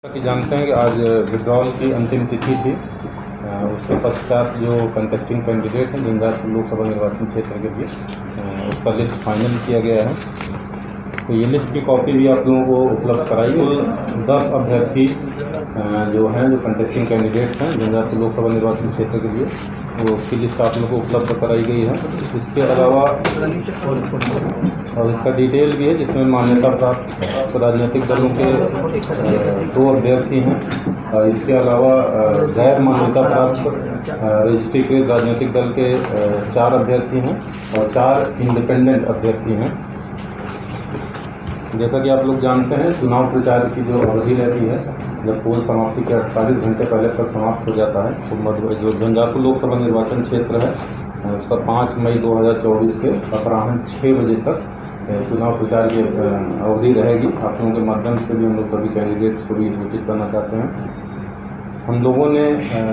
कि जानते हैं कि आज विड्रॉल की अंतिम तिथि थी। उसके पश्चात जो कंटेस्टिंग कैंडिडेट हैं झंझारपुर लोकसभा निर्वाचन क्षेत्र के लिए उसका लिस्ट फाइनल किया गया है। तो ये लिस्ट की कॉपी भी आप लोगों को उपलब्ध कराई। कुल 10 अभ्यर्थी जो कंटेस्टिंग कैंडिडेट्स हैं झंझारपुर लोकसभा निर्वाचन क्षेत्र के लिए, वो उसकी लिस्ट आप लोगों को उपलब्ध कराई गई है। इसके अलावा और इसका डिटेल भी है जिसमें मान्यता प्राप्त राजनीतिक दलों के 2 अभ्यर्थी हैं। इसके अलावा गैर मान्यता प्राप्त रजिस्ट्रीकृत राजनीतिक दल के 4 अभ्यर्थी हैं और 4 इंडिपेंडेंट अभ्यर्थी हैं। जैसा कि आप लोग जानते हैं, चुनाव प्रचार की जो अवधि रहती है, जब पोल समाप्ति के 48 घंटे पहले तक समाप्त हो जाता है, तो जो झंझारपुर लोकसभा निर्वाचन क्षेत्र है उसका 5 मई 2024 के अपराह्न 6 बजे तक चुनाव प्रचार की अवधि रहेगी। आप लोगों के माध्यम से भी हम लोग सभी कैंडिडेट्स को भी सूचित करना चाहते हैं। हम लोगों ने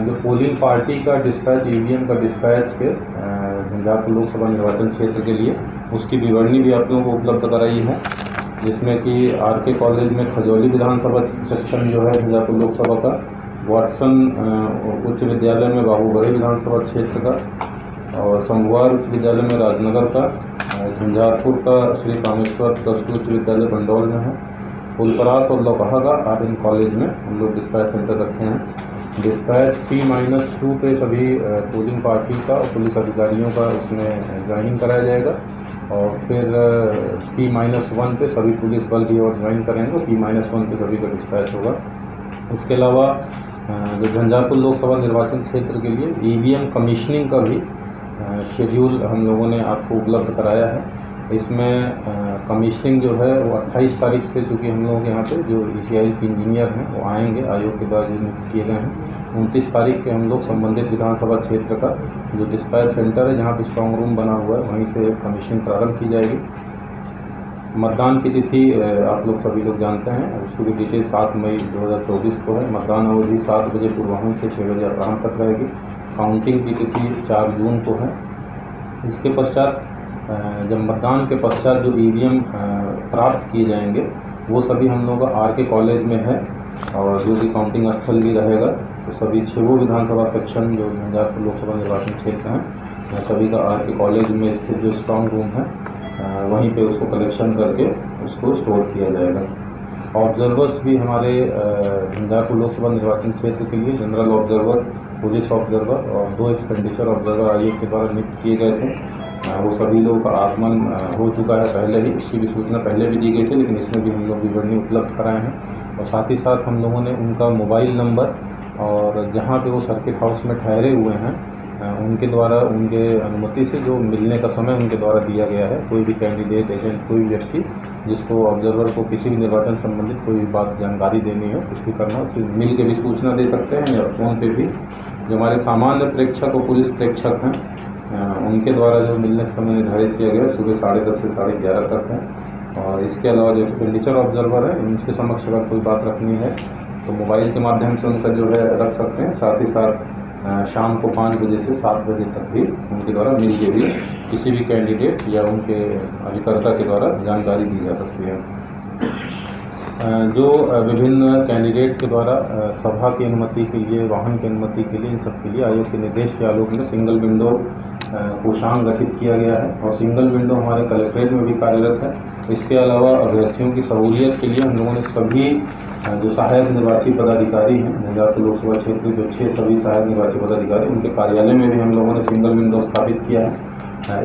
जो पोलिंग पार्टी का डिस्पैच, ईवीएम का डिस्पैच के झंझारपुर लोकसभा निर्वाचन क्षेत्र के लिए उसकी विवरणी भी आप लोगों को उपलब्ध कराई है, जिसमें कि आरके कॉलेज में खजौली विधानसभा सेक्शन जो है झंझारपुर लोकसभा का, वाटसन उच्च विद्यालय में बाबूगढ़ी विधानसभा क्षेत्र का, और संगवार उच्च विद्यालय में राजनगर का, झंझारपुर का श्री कामेश्वर प्लस टू उच्च विद्यालय बंडौल में है, फुलपरास और लौकहा का आर्यन कॉलेज में हम लोग डिस्पैच सेंटर रखे हैं। डिस्पैच T-2 पे सभी पोलिंग पार्टी का और पुलिस अधिकारियों का इसमें ज्वाइनिंग कराया जाएगा, और फिर T-1 पे सभी पुलिस बल भी और ज्वाइन करेंगे और T-1 पे सभी का डिस्पैच होगा। इसके अलावा जो झंझारपुर लोकसभा निर्वाचन क्षेत्र के लिए ईवीएम कमीशनिंग का भी शेड्यूल हम लोगों ने आपको उपलब्ध कराया है। इसमें कमीशनिंग जो है वो 28 तारीख से, चूँकि हम लोगों के यहाँ पे जो ECI के इंजीनियर हैं वो आएंगे, आयोग के द्वारा नियुक्त किए गए हैं। 29 तारीख के हम लोग संबंधित विधानसभा क्षेत्र का जो डिस्पैच सेंटर है, जहाँ पे स्ट्रॉन्ग रूम बना हुआ है, वहीं से कमीशनिंग प्रारंभ की जाएगी। मतदान की तिथि आप लोग सभी लोग जानते हैं, उसकी भी डिटेल 7 मई 2024 को है। मतदान अवधि 7 बजे पूर्वाह्न से 6 बजे अपराह्न तक रहेगी। काउंटिंग की तिथि 4 जून को है। इसके पश्चात जब मतदान के पश्चात जो ईवीएम प्राप्त किए जाएंगे वो सभी हम लोगों का आरके कॉलेज में है, और जो कि काउंटिंग स्थल भी रहेगा। तो सभी 6 विधानसभा सेक्शन जो झंझारपुर लोकसभा निर्वाचन क्षेत्र हैं, सभी का आरके कॉलेज में स्थित जो स्ट्रॉन्ग रूम है वहीं पे उसको कलेक्शन करके उसको स्टोर किया जाएगा। ऑब्जर्वर्स भी हमारे झंझारपुर लोकसभा निर्वाचन क्षेत्र के लिए जनरल ऑब्जर्वर, पुलिस ऑब्जर्वर और 2 एक्सपेंडिचर ऑब्जर्वर आयोग के द्वारा नियुक्त किए गए थे। वो सभी लोगों का आगमन हो चुका है पहले ही, इसकी भी सूचना पहले भी दी गई थी, लेकिन इसमें भी हम लोग विवरणी उपलब्ध कराए हैं। और साथ ही साथ हम लोगों ने उनका मोबाइल नंबर और जहाँ पे वो सर्किट हाउस में ठहरे हुए हैं उनके द्वारा, उनके अनुमति से जो मिलने का समय उनके द्वारा दिया गया है। कोई भी कैंडिडेट, एजेंट, कोई व्यक्ति जिसको ऑब्जर्वर को किसी भी निर्वाचन संबंधित कोई भी बात जानकारी देनी हो, कुछ भी करना हो, तो मिल के भी सूचना दे सकते हैं, या फ़ोन पे भी। जो हमारे सामान्य प्रेक्षक और पुलिस प्रेक्षक हैं उनके द्वारा जो मिलने का समय निर्धारित किया गया सुबह 10:30 से 11:30 तक है। और इसके अलावा जो एक्सपेंडिचर ऑब्जर्वर है उनके समक्ष अगर कोई बात रखनी है तो मोबाइल के माध्यम से उनका जो है रख सकते हैं। साथ ही साथ शाम को 5 बजे से 7 बजे तक भी उनके द्वारा मिल के भी किसी भी कैंडिडेट या उनके अभिकर्ता के द्वारा जानकारी दी जा सकती है। जो विभिन्न कैंडिडेट के द्वारा सभा की अनुमति के लिए, वाहन की अनुमति के लिए, इन सब के लिए आयोग के निर्देश के आलोक में सिंगल विंडो कोषांग गठित किया गया है, और सिंगल विंडो हमारे कलेक्ट्रेट में भी कार्यरत है। इसके अलावा अभ्यर्थियों की सहूलियत के लिए हम लोगों ने सभी जो सहायक निर्वाची पदाधिकारी हैं झंझारपुर लोकसभा क्षेत्र जो 6 सभी सहायक निर्वाची पदाधिकारी, उनके कार्यालय में भी हम लोगों ने सिंगल विंडो स्थापित किया है।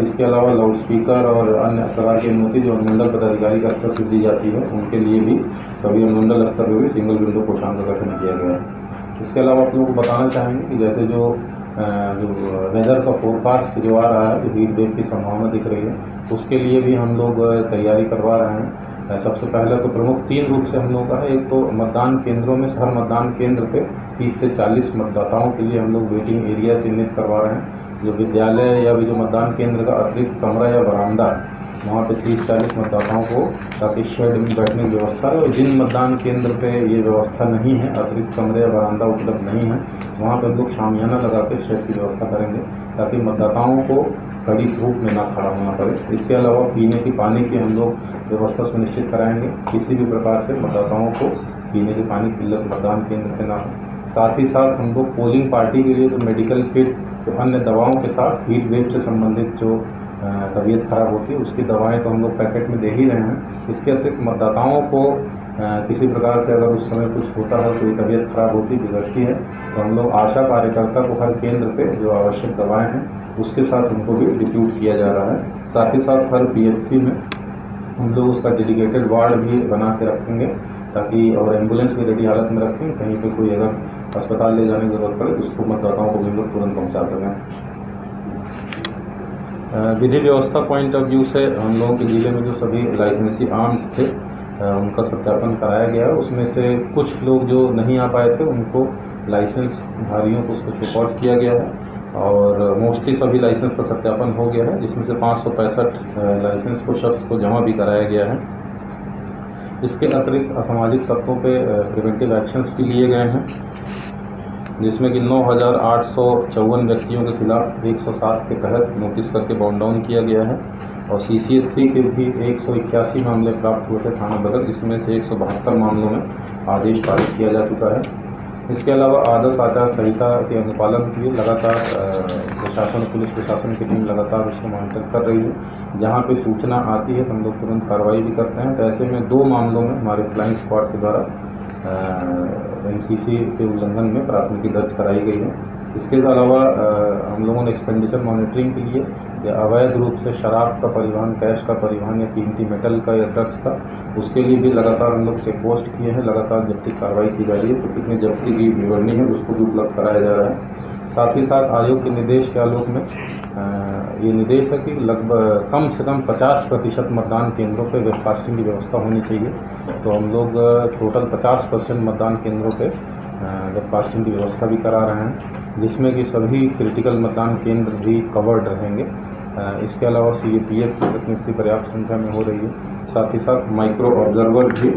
इसके अलावा लाउड स्पीकर और अन्य प्रकार की अनुमति जो अनुमंडल पदाधिकारी का स्तर से दी जाती है, उनके लिए भी सभी अनुमंडल स्तर पर भी सिंगल विंडो कोषांग का गठन किया गया है। इसके अलावा आप लोगों को बताना चाहेंगे कि जैसे जो वेदर का फोरकास्ट जो आ रहा है, जो हीट वेव की संभावना दिख रही है, उसके लिए भी हम लोग तैयारी करवा रहे हैं। सबसे पहले तो प्रमुख 3 रूप से हम लोगों का है। एक तो मतदान केंद्रों में, हर मतदान केंद्र पे 30 से 40 मतदाताओं के लिए हम लोग वेटिंग एरिया चिन्हित करवा रहे हैं। जो विद्यालय या भी जो मतदान केंद्र का अतिरिक्त कमरा या बरामदा है, वहाँ पे 30-40 मतदाताओं को, ताकि शेड में बैठने की व्यवस्था है। और जिन मतदान केंद्र पे ये व्यवस्था नहीं है, अतिरिक्त कमरे या बरामदा उपलब्ध नहीं है, वहाँ पे हम लोग शामियाना लगा के शेड की व्यवस्था करेंगे, ताकि मतदाताओं को कड़ी धूप में ना खड़ा होना पड़े। इसके अलावा पीने की पानी की हम लोग व्यवस्था सुनिश्चित कराएंगे। किसी भी प्रकार से मतदाताओं को पीने के पानी की किल्लत मतदान केंद्र पे ना हो। साथ ही साथ हम लोग पोलिंग पार्टी के लिए जो मेडिकल किट, तो अन्य दवाओं के साथ हीट वेव से संबंधित जो तबीयत खराब होती है उसकी दवाएं तो हम लोग पैकेट में दे ही रहे हैं। इसके अतिरिक्त मतदाताओं को किसी प्रकार से अगर उस समय कुछ होता है, कोई तबीयत खराब होती बिगड़ती है, तो हम लोग आशा कार्यकर्ता को हर केंद्र पे जो आवश्यक दवाएं हैं उसके साथ उनको भी डिप्यूट किया जा रहा है। साथ ही साथ हर PHC में हम लोग उसका डेडिकेटेड वार्ड भी बना के रखेंगे ताकि, और एम्बुलेंस भी रेडी हालत में रखेंगे, कहीं पे कोई अगर अस्पताल ले जाने की जरूरत पड़े उसको मतदाताओं को भी लोग तुरंत पहुँचा सकें। विधि व्यवस्था पॉइंट ऑफ व्यू से हम लोगों के ज़िले में जो सभी लाइसेंसी आर्म्स थे उनका सत्यापन कराया गया है। उसमें से कुछ लोग जो नहीं आ पाए थे उनको लाइसेंस धारियों को उसको शोकॉज किया गया है और मोस्टली सभी लाइसेंस का सत्यापन हो गया है, जिसमें से 565 लाइसेंस को शख्स को जमा भी कराया गया है। इसके अतिरिक्त असामाजिक तत्वों पे प्रिवेंटिव एक्शंस भी लिए गए हैं, जिसमें कि 9,854 व्यक्तियों के खिलाफ 107 के तहत नोटिस करके बाउंड डाउन किया गया है और CCA 3 के भी 181 मामले प्राप्त हुए थे थाना बदल, जिसमें से 172 मामलों में आदेश पारित किया जा चुका है। इसके अलावा आदर्श आचार संहिता के अनुपालन के लिए लगातार प्रशासन, पुलिस प्रशासन की टीम लगातार उसको मॉनिटर कर रही है। जहाँ पे सूचना आती है तो हम लोग तुरंत कार्रवाई भी करते हैं। तो ऐसे में 2 मामलों में हमारे फ्लाइंग स्क्वाड के द्वारा MCC के उल्लंघन में प्राथमिकी दर्ज कराई गई है। इसके अलावा हम लोगों ने एक्सपेंडिचर मॉनिटरिंग के लिए या अवैध रूप से शराब का परिवहन, कैश का परिवहन या कीमती मेटल का या ड्रग्स का, उसके लिए भी लगातार हम लोग चेक पोस्ट किए हैं, लगातार जब्ती कार्रवाई की जा रही है। तो कितनी जब्ती की विवरणी है उसको भी उपलब्ध कराया जा रहा है। साथ ही साथ आयोग के निर्देश के आलोक में ये निर्देश है कि लगभग कम से कम 50% मतदान केंद्रों पर वेबकास्टिंग की व्यवस्था होनी चाहिए। तो हम लोग टोटल 50% मतदान केंद्रों पे वेबकास्टिंग की व्यवस्था भी करा रहे हैं, जिसमें कि सभी क्रिटिकल मतदान केंद्र भी कवर्ड रहेंगे। इसके अलावा CAPF की प्रतिनियुक्ति पर्याप्त संख्या में हो रही है। साथ ही साथ माइक्रो ऑब्जर्वर भी,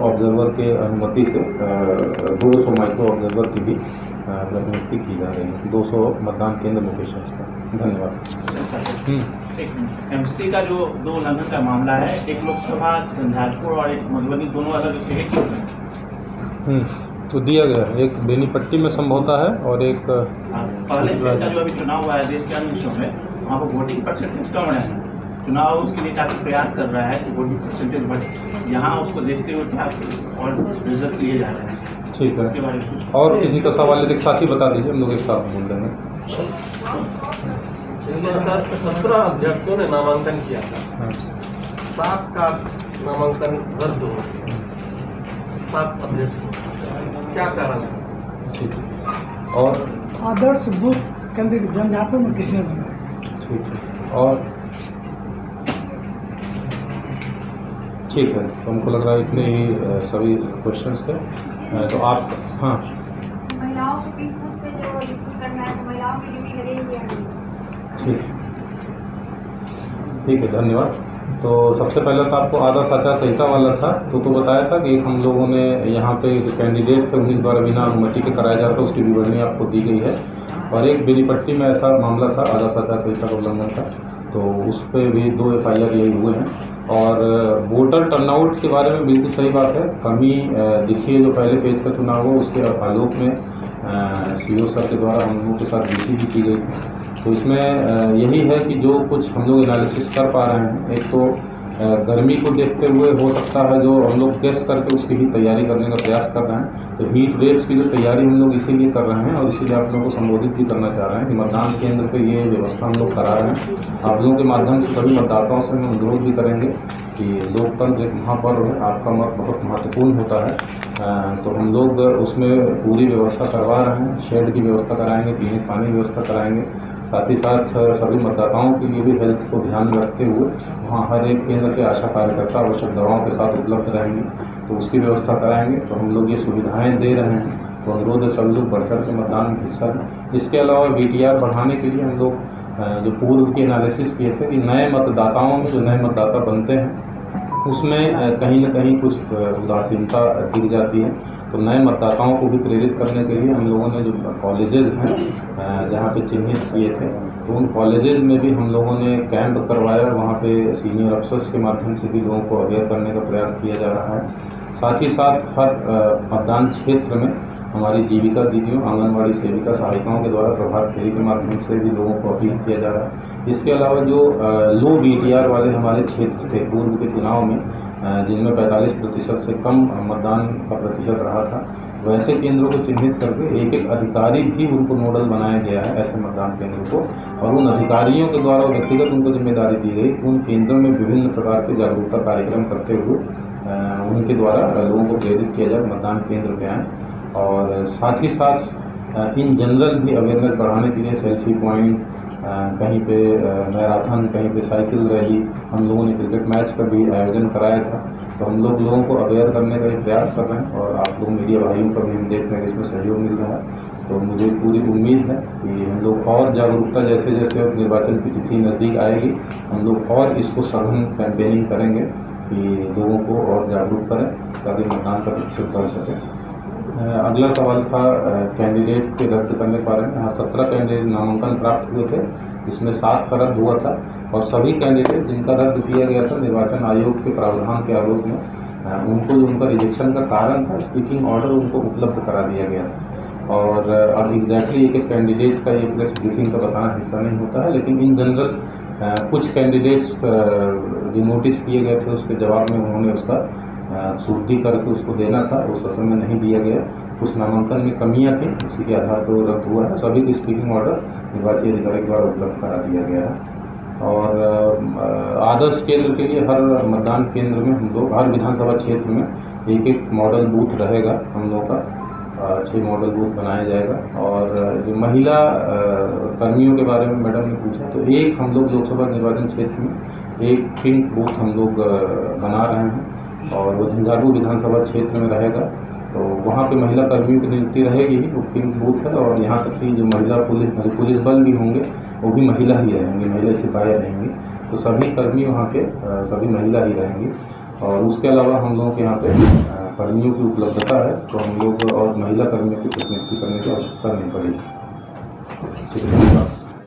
ऑब्जर्वर के अनुमति से 200 माइक्रो ऑब्जर्वर की भी प्रतिनियुक्ति की जा रही है 200 मतदान केंद्र लोकेशंस पर। धन्यवाद। MCC का जो 2 उल्लंघन का मामला है, एक लोकसभा झंझारपुर और एक मधुबनी, दोनों अलग जगह तो दिया गया है। एक बेनीपट्टी में संभवता है और एक पहले का जो अभी चुनाव हुआ है देश के अन्य हिस्सों में, वहाँ पर वोटिंग परसेंटेज कम है। चुनाव उसके लिए काफ़ी प्रयास कर रहा है कि वोटिंग परसेंटेज बढ़े, यहाँ उसको देखते हुए क्या और रिजल्ट लिए जा रहे हैं। ठीक है, उसके बारे में और किसी का सवाल एक साथ ही बता दीजिए, हम लोग एक साथ बोल देंगे। 17 अभ्यर्थियों ने नामांकन किया था, 7 का नामांकन रद्द हो गया। 7 अभ्यर्थी, क्या कारण है? ठीक है, और आदर्श बूथ कैंडिडेट झंझारपुर में कितने बने? ठीक है, और ठीक है, तो हमको लग रहा है इतने ही सभी क्वेश्चंस थे। तो आप, हाँ, महिलाओं के बीच पे जो डिस्कस करना है, तो महिलाओं की ड्यूटी लगेगी या नहीं? ठीक है, धन्यवाद। तो सबसे पहले तो आपको आदर्श आचार संहिता वाला था तो बताया था कि एक हम लोगों ने यहाँ पे जो कैंडिडेट थे उन्हीं द्वारा बिना अनुमति के कराया जाता है, उसकी विवरणी आपको दी गई है। और एक बेनीपट्टी में ऐसा मामला था, आदर्श आचार संहिता का उल्लंघन था, तो उस पर भी 2 FIR यही हुए हैं। और वोटर टर्नआउट के बारे में बिल्कुल सही बात है, कमी दिखी है। जो पहले फेज का चुनाव हुआ उसके आलोक में CO सर के द्वारा हम लोगों के साथ BC भी की गई थी। तो इसमें यही है कि जो कुछ हम लोग एनालिसिस कर पा रहे हैं, एक तो गर्मी को देखते हुए हो सकता है जो हम लोग गेस करके उसकी ही तैयारी करने का प्रयास कर रहे हैं। तो हीट वेव्स की जो तैयारी हम लोग इसीलिए कर रहे हैं और इसीलिए आप लोगों को संबोधित भी करना चाह रहे हैं कि मतदान केंद्र पे ये व्यवस्था हम लोग करा रहे हैं। आप लोगों के माध्यम से सभी मतदाताओं से हम अनुरोध भी करेंगे कि लोकतंत्र एक महापर्व है, आपका मत बहुत महत्वपूर्ण होता है। तो हम लोग उसमें पूरी व्यवस्था करवा रहे हैं, शेड की व्यवस्था कराएंगे, पीने पानी की व्यवस्था कराएंगे। साथ ही साथ सभी मतदाताओं के लिए भी हेल्थ को ध्यान में रखते हुए वहाँ हर एक केंद्र के आशा कार्यकर्ता आवश्यक दवाओं के साथ उपलब्ध रहेंगे, तो उसकी व्यवस्था कराएंगे। तो हम लोग ये सुविधाएं दे रहे हैं, तो अनुरोध है सभी लोग बढ़ चढ़ के मतदान में हिस्सा लें। इसके अलावा VTR बढ़ाने के लिए हम लोग जो पूर्व की एनालिसिस किए थे कि नए मतदाताओं में जो नए मतदाता बनते हैं उसमें कहीं ना कहीं कुछ उदासीनता दिख जाती है। तो नए मतदाताओं को भी प्रेरित करने के लिए हम लोगों ने जो कॉलेजेस हैं जहाँ पे चिन्हित किए थे तो उन कॉलेजेस में भी हम लोगों ने कैंप करवाया, वहाँ पे सीनियर अफसर्स के माध्यम से भी लोगों को अवेयर करने का प्रयास किया जा रहा है। साथ ही साथ हर मतदान क्षेत्र में हमारी जीविका दीदियों, आंगनवाड़ी सेविका, सहायिकाओं के द्वारा प्रभात फेरी के माध्यम से भी लोगों को अपील किया जा रहा है। इसके अलावा जो लो BTR वाले हमारे क्षेत्र थे पूर्व के चुनाव में, जिनमें 45% से कम मतदान का प्रतिशत रहा था, वैसे केंद्रों को चिन्हित करके एक एक अधिकारी भी उनको नोडल बनाया गया है ऐसे मतदान केंद्रों को, और उन अधिकारियों के द्वारा व्यक्तिगत उनको जिम्मेदारी दी गई उन केंद्रों में विभिन्न प्रकार के जागरूकता कार्यक्रम करते हुए उनके द्वारा लोगों को प्रेरित किया जाए मतदान केंद्र पे आएँ। और साथ ही साथ इन जनरल भी अवेयरनेस बढ़ाने के लिए सेल्फी पॉइंट, कहीं पे मैराथन, कहीं पे साइकिल रैली, हम लोगों ने क्रिकेट मैच का भी आयोजन कराया था। तो हम लोगों को अवेयर करने का एक प्रयास कर रहे हैं और आप लोग मीडिया भाइयों का भी हम देख रहे हैं इसमें सहयोग मिल रहा है। तो मुझे पूरी उम्मीद है कि हम लोग और जागरूकता जैसे जैसे निर्वाचन की तिथि नज़दीक आएगी, हम लोग और इसको सघन कैंपेनिंग करेंगे कि लोगों को और जागरूक करें ताकि मतदान का प्रतिशत बढ़ सके। अगला सवाल था कैंडिडेट के रद्द करने के बारे में। यहाँ 17 कैंडिडेट नामांकन प्राप्त हुए थे, जिसमें 7 का रद्द हुआ था और सभी कैंडिडेट जिनका रद्द किया गया था निर्वाचन आयोग के प्रावधान के आलोक में, उनको जो उनका रिजेक्शन का कारण था स्पीकिंग ऑर्डर उनको उपलब्ध करा दिया गया था। और अब एग्जैक्टली एक एक कैंडिडेट का ये प्रेस ब्रीफिंग का बताना हिस्सा नहीं होता है, लेकिन इन जनरल कुछ कैंडिडेट्स जो नोटिस किए गए थे उसके जवाब में उन्होंने उसका सूची करके उसको देना था, उस असम में नहीं दिया गया। कुछ नामांकन में कमियां थी, उसी के आधार पर वो रद्द हुआ है। सभी को स्पीकिंग ऑर्डर निर्वाची अधिकारी द्वारा उपलब्ध करा दिया गया है। और आदर्श केंद्र के लिए हर मतदान केंद्र में हम लोग हर विधानसभा क्षेत्र में एक एक मॉडल बूथ रहेगा। हम लोग का 6 मॉडल बूथ बनाया जाएगा। और जो महिला कर्मियों के बारे में मैडम ने पूछा, तो एक हम लोग लोकसभा निर्वाचन क्षेत्र में एक पिंक बूथ हम लोग बना रहे हैं और वो झंझारपुर विधानसभा क्षेत्र में रहेगा। तो वहाँ पे महिला कर्मियों की नियुक्ति रहेगी ही, वो पिंक बूथ है। और यहाँ तक कि जो महिला पुलिस बल भी होंगे वो भी महिला ही रहेंगे, महिला सिपाही रहेंगी। तो सभी कर्मी वहाँ के सभी महिला ही रहेंगी। और उसके अलावा हम लोगों के यहाँ पे कर्मियों की उपलब्धता है, तो हम लोग और महिला कर्मियों की प्रतिनियुक्ति करने की आवश्यकता नहीं पड़ेगी। ठीक है, धन्यवाद।